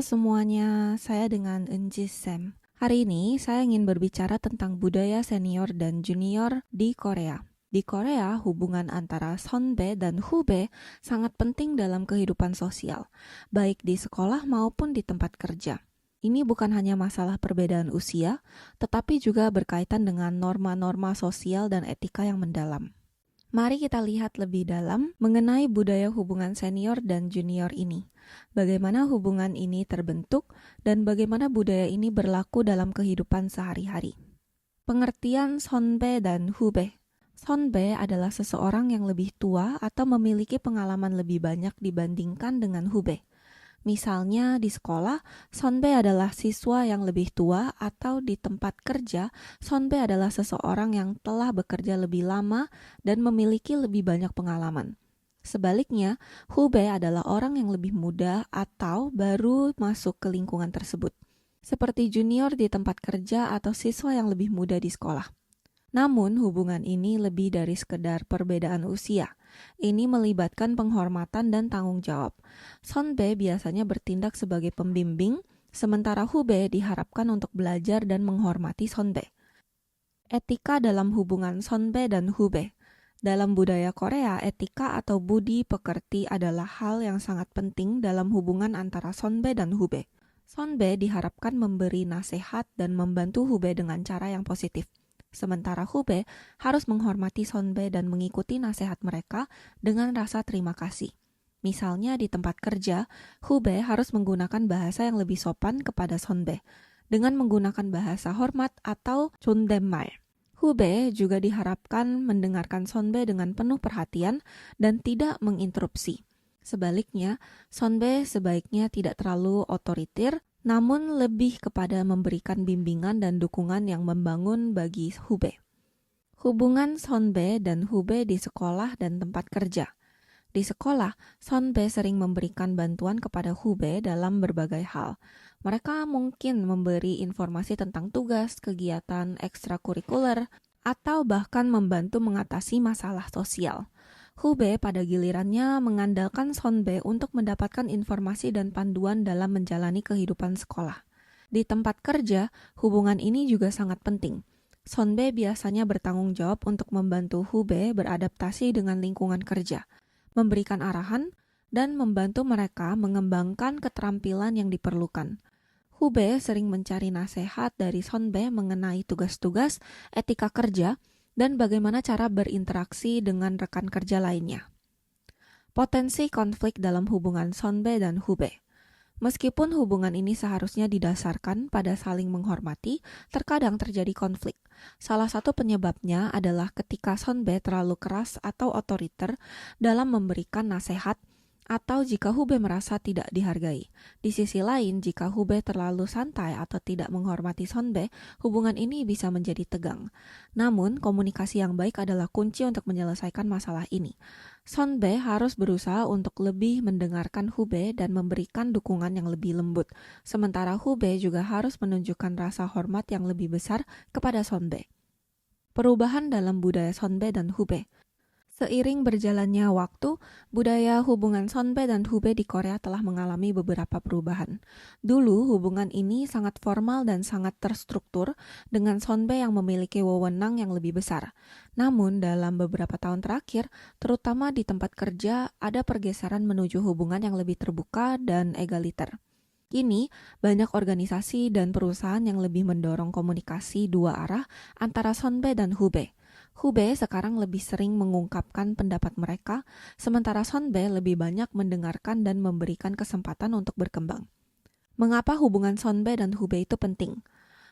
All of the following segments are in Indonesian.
semuanya, saya dengan Eunji Sam. Hari ini saya ingin berbicara tentang budaya senior dan junior di Korea. Di Korea, hubungan antara sonbae dan hubae sangat penting dalam kehidupan sosial, baik di sekolah maupun di tempat kerja. Ini bukan hanya masalah perbedaan usia, tetapi juga berkaitan dengan norma-norma sosial dan etika yang mendalam. Mari kita lihat lebih dalam mengenai budaya hubungan senior dan junior ini. Bagaimana hubungan ini terbentuk dan bagaimana budaya ini berlaku dalam kehidupan sehari-hari. Pengertian sonbae dan hubae. Sonbae adalah seseorang yang lebih tua atau memiliki pengalaman lebih banyak dibandingkan dengan hubae. Misalnya di sekolah, sonbae adalah siswa yang lebih tua atau di tempat kerja, sonbae adalah seseorang yang telah bekerja lebih lama dan memiliki lebih banyak pengalaman. Sebaliknya, hubae adalah orang yang lebih muda atau baru masuk ke lingkungan tersebut, seperti junior di tempat kerja atau siswa yang lebih muda di sekolah. Namun, hubungan ini lebih dari sekedar perbedaan usia. Ini melibatkan penghormatan dan tanggung jawab. Sonbae biasanya bertindak sebagai pembimbing, sementara hubae diharapkan untuk belajar dan menghormati sonbae. Etika dalam hubungan sonbae dan hubae. Dalam budaya Korea, etika atau budi pekerti adalah hal yang sangat penting dalam hubungan antara sonbae dan hubae. Sonbae diharapkan memberi nasihat dan membantu hubae dengan cara yang positif. Sementara hubae harus menghormati sonbae dan mengikuti nasihat mereka dengan rasa terima kasih. Misalnya di tempat kerja, hubae harus menggunakan bahasa yang lebih sopan kepada sonbae dengan menggunakan bahasa hormat atau 존댓말. Hubae juga diharapkan mendengarkan sonbae dengan penuh perhatian dan tidak menginterupsi. Sebaliknya, sonbae sebaiknya tidak terlalu otoriter, namun lebih kepada memberikan bimbingan dan dukungan yang membangun bagi hubae. Hubungan sonbae dan hubae di sekolah dan tempat kerja. Di sekolah, sonbae sering memberikan bantuan kepada hubae dalam berbagai hal. Mereka mungkin memberi informasi tentang tugas, kegiatan ekstrakurikuler, atau bahkan membantu mengatasi masalah sosial. Hubae pada gilirannya mengandalkan sonbae untuk mendapatkan informasi dan panduan dalam menjalani kehidupan sekolah. Di tempat kerja, hubungan ini juga sangat penting. Sonbae biasanya bertanggung jawab untuk membantu hubae beradaptasi dengan lingkungan kerja, memberikan arahan, dan membantu mereka mengembangkan keterampilan yang diperlukan. Hubae sering mencari nasihat dari sonbae mengenai tugas-tugas, etika kerja, dan bagaimana cara berinteraksi dengan rekan kerja lainnya. Potensi konflik dalam hubungan sonbae dan hubae. Meskipun hubungan ini seharusnya didasarkan pada saling menghormati, terkadang terjadi konflik. Salah satu penyebabnya adalah ketika sonbae terlalu keras atau otoriter dalam memberikan nasihat, atau jika hubae merasa tidak dihargai. Di sisi lain, jika hubae terlalu santai atau tidak menghormati sonbae, hubungan ini bisa menjadi tegang. Namun, komunikasi yang baik adalah kunci untuk menyelesaikan masalah ini. Sonbae harus berusaha untuk lebih mendengarkan hubae dan memberikan dukungan yang lebih lembut. Sementara hubae juga harus menunjukkan rasa hormat yang lebih besar kepada sonbae. Perubahan dalam budaya sonbae dan hubae. Seiring berjalannya waktu, budaya hubungan sonbae dan hubae di Korea telah mengalami beberapa perubahan. Dulu, hubungan ini sangat formal dan sangat terstruktur dengan sonbae yang memiliki wewenang yang lebih besar. Namun, dalam beberapa tahun terakhir, terutama di tempat kerja, ada pergeseran menuju hubungan yang lebih terbuka dan egaliter. Kini, banyak organisasi dan perusahaan yang lebih mendorong komunikasi dua arah antara sonbae dan hubae. Hubae sekarang lebih sering mengungkapkan pendapat mereka, sementara sonbae lebih banyak mendengarkan dan memberikan kesempatan untuk berkembang. Mengapa hubungan sonbae dan hubae itu penting?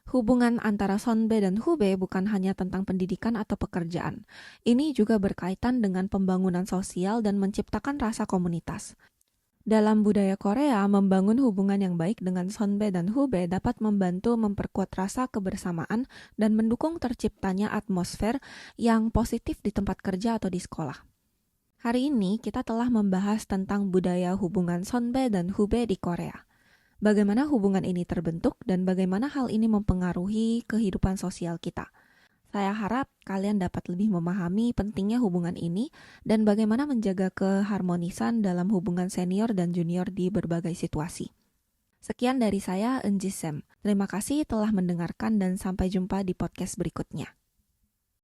Hubungan antara sonbae dan hubae bukan hanya tentang pendidikan atau pekerjaan. Ini juga berkaitan dengan pembangunan sosial dan menciptakan rasa komunitas. Dalam budaya Korea, membangun hubungan yang baik dengan sonbae dan hubae dapat membantu memperkuat rasa kebersamaan dan mendukung terciptanya atmosfer yang positif di tempat kerja atau di sekolah. Hari ini kita telah membahas tentang budaya hubungan sonbae dan hubae di Korea. Bagaimana hubungan ini terbentuk dan bagaimana hal ini mempengaruhi kehidupan sosial kita. Saya harap kalian dapat lebih memahami pentingnya hubungan ini dan bagaimana menjaga keharmonisan dalam hubungan senior dan junior di berbagai situasi. Sekian dari saya, Enjisem. Terima kasih telah mendengarkan dan sampai jumpa di podcast berikutnya.